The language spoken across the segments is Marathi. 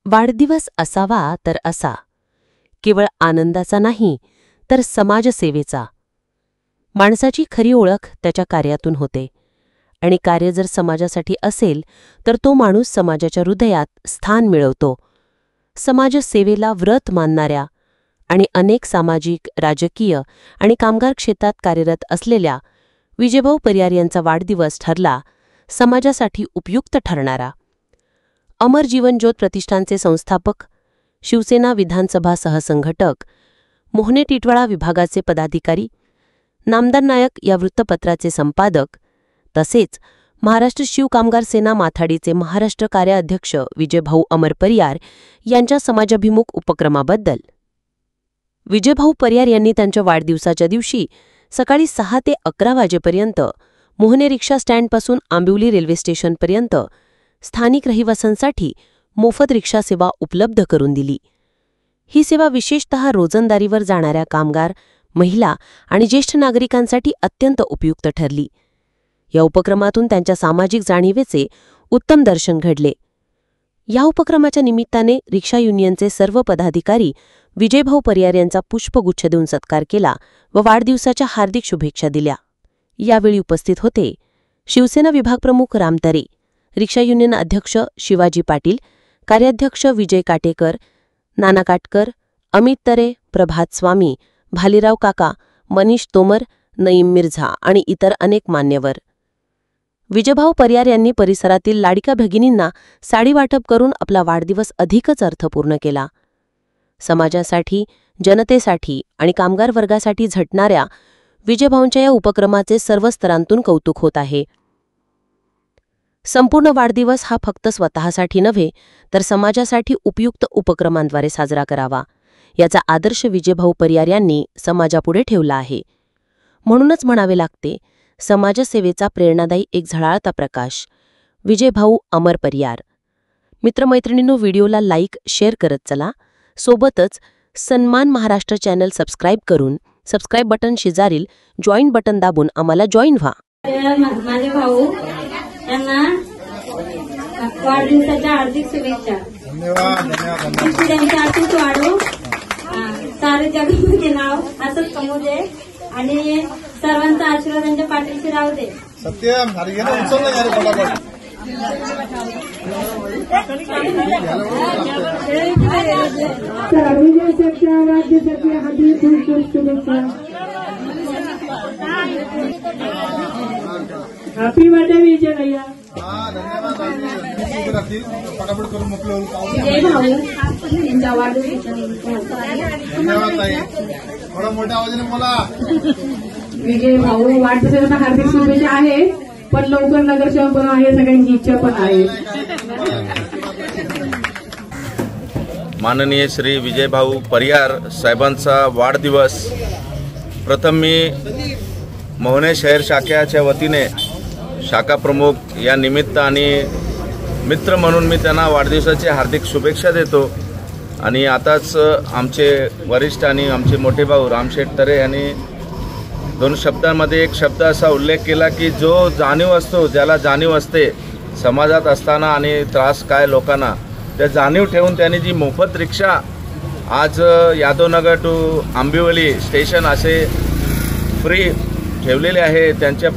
वाढदिवस असावा तर असा, केवळ आनंदाचा नाही तर समाजसेवेचा। माणसाची खरी ओळख त्याच्या कार्यातून होते आणि कार्य जर समाजासाठी असेल तर तो माणूस समाजाच्या हृदयात स्थान मिळवतो। समाजसेवेला व्रत मानणाऱ्या आणि अनेक सामाजिक, राजकीय आणि कामगार क्षेत्रात कार्यरत असलेल्या विजयभाऊ परियार यांचा वाढदिवस ठरला समाजासाठी उपयुक्त ठरणारा। अमर जीवन ज्योत प्रतिष्ठानचे संस्थापक, शिवसेना विधानसभा सहसंघटक, मोहने टिटवाळा विभागाचे पदाधिकारी, नामदार नायक या वृत्तपत्राचे संपादक तसेच महाराष्ट्र शिव कामगार सेना माथाडीचे महाराष्ट्र कार्याध्यक्ष विजयभाऊ अमर परियार यांच्या समाजाभिमुख उपक्रमाबद्दल। विजयभाऊ परियार यांनी त्यांच्या वाढदिवसाच्या दिवशी सकाळी 6 ते 11 वाजेपर्यंत मोहने रिक्षा स्टँडपासून आंबिवली रेल्वे स्टेशनपर्यंत स्थानिक रहिवाशांसाठी मोफत रिक्षा सेवा उपलब्ध करून दिली। ही सेवा विशेषतः रोजंदारीवर जाणाऱ्या कामगार, महिला आणि ज्येष्ठ नागरिकांसाठी अत्यंत उपयुक्त ठरली। या उपक्रमातून त्यांच्या सामाजिक जाणीवेचे उत्तम दर्शन घडले। या उपक्रमाच्या निमित्ताने रिक्षा युनियनचे सर्व पदाधिकारी विजयभाऊ परियार यांचा पुष्पगुच्छ देऊन सत्कार केला व वाढदिवसाच्या हार्दिक शुभेच्छा दिल्या। यावेळी उपस्थित होते शिवसेना विभागप्रमुख राम तरे, रिक्षा युनियन अध्यक्ष शिवाजी पाटील, कार्याध्यक्ष विजय काटेकर, नाना काटकर, अमित तरे, प्रभात स्वामी, भालीराव काका, मनीष तोमर, नईम मिर्झा आणि इतर अनेक मान्यवर। विजयभाऊ परियार यांनी परिसरातील लाडक्या भगिनींना साडी वाटप करून आपला वाढदिवस अधिकच अर्थपूर्ण केला। समाजासाठी, जनतेसाठी आणि कामगार वर्गासाठी झटणाऱ्या विजयभाऊंच्या या उपक्रमाचे सर्व स्तरांतून कौतुक होत आहे। संपूर्ण वाढदिवस हा फक्त स्वतःसाठी नव्हे तर समाजासाठी उपयुक्त उपक्रमांद्वारे साजरा करावा, याचा आदर्श विजयभाऊ परियार यांनी समाजापुढे ठेवला आहे। म्हणूनच म्हणावे लागते, समाजसेवेचा प्रेरणादायी एक झळाळता प्रकाश, विजयभाऊ अमर परियार। मित्रमैत्रिणींनो, व्हिडिओला लाईक, शेअर करत चला। सोबतच सन्मान महाराष्ट्र चॅनल सबस्क्राईब करून सबस्क्राईब बटन शेजारील जॉईन बटन दाबून आम्हाला जॉईन व्हा। माझे भाऊ यांना वाढदिवसाच्या हार्दिक शुभेच्छा। त्यांचे आशीष वाढो, सारे जगामध्ये नाव असंच कमवू दे आणि सर्वांचा आशीर्वाद त्यांच्या पाठीशी राहू दे। सत्यम हॅपी बर्थडे विजय भैया। फटाफट करून मोकळं विजय भाऊ यांच्या थोडा मोठ्या आवाजाने बोला। विजय भाऊ वाढदिवसाच्या हार्दिक शुभेच्छा आहे, पण लवकर नगरसेवक पण आहे, सगळ्यांची इच्छा पण आहे। माननीय श्री विजयभाऊ परियार साहेबांचा वाढदिवस प्रथम मी मोहने शहर शाखेच्या वतीने शाखा प्रमुख या निमित्त आणि मित्र म्हणून मी त्यांना वाढदिवसाची हार्दिक शुभेच्छा देतो। आणि आताच आमचे वरिष्ठ आणि आमचे मोठे भाऊ रामशेठ तरे यांनी 2 शब्दांमध्ये एक शब्द असा उल्लेख केला की जो जाणीव असतो, ज्याला जाणीव असते समाजात असताना आणि त्रास काय लोकांना, त्या जाणीव ठेवून त्यांनी जी मोफत रिक्षा आज यादवनगर टू आंबिवली स्टेशन असे फ्री ठेवलेले आहे, त्यांच्या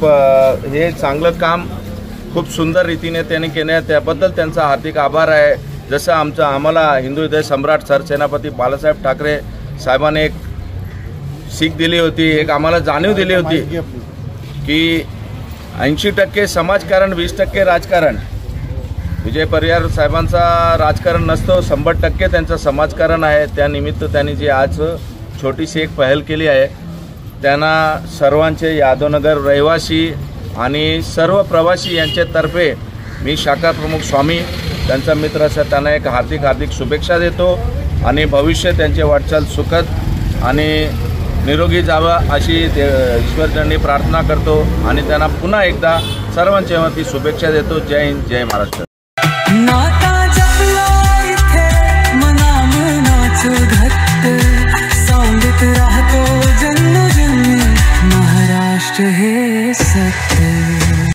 हे चांगलं काम खूप सुंदर रीतीने त्यांनी केले, त्याबद्दल त्यांचा हार्दिक आभार आहे। जसं आम्हाला हिंदू हृदय सम्राट सरसेनापती बाळासाहेब ठाकरे साहेबांनी एक सीख दिली होती, एक आम्हाला जाणीव दिली होती की 80% समाजकारण, 20% राजकारण। विजय परियार साहेबांचा राजकारण नसतो, 100% त्यांचं समाजकारण आहे। त्यानिमित्त त्यांनी जी आज छोटीशी एक पहल केली आहे, त्यांना सर्वांचे यादवनगर रहिवासी आणि सर्व प्रवासी यांच्यातर्फे मी शाखा प्रमुख स्वामी त्यांचा मित्र असा त्यांना एक हार्दिक शुभेच्छा देतो आणि भविष्य त्यांचे वाटचाल सुखद आणि निरोगी जावा अशी ईश्वरचरणी प्रार्थना करतो आणि त्यांना पुन्हा एकदा सर्वांच्या वतीने शुभेच्छा देतो। जय हिंद, जय महाराष्ट्र। नाता जपला इथे मनामनाचं घट्ट, सांगत राहतो जन्मोजन्मी महाराष्ट्र हे सत्य।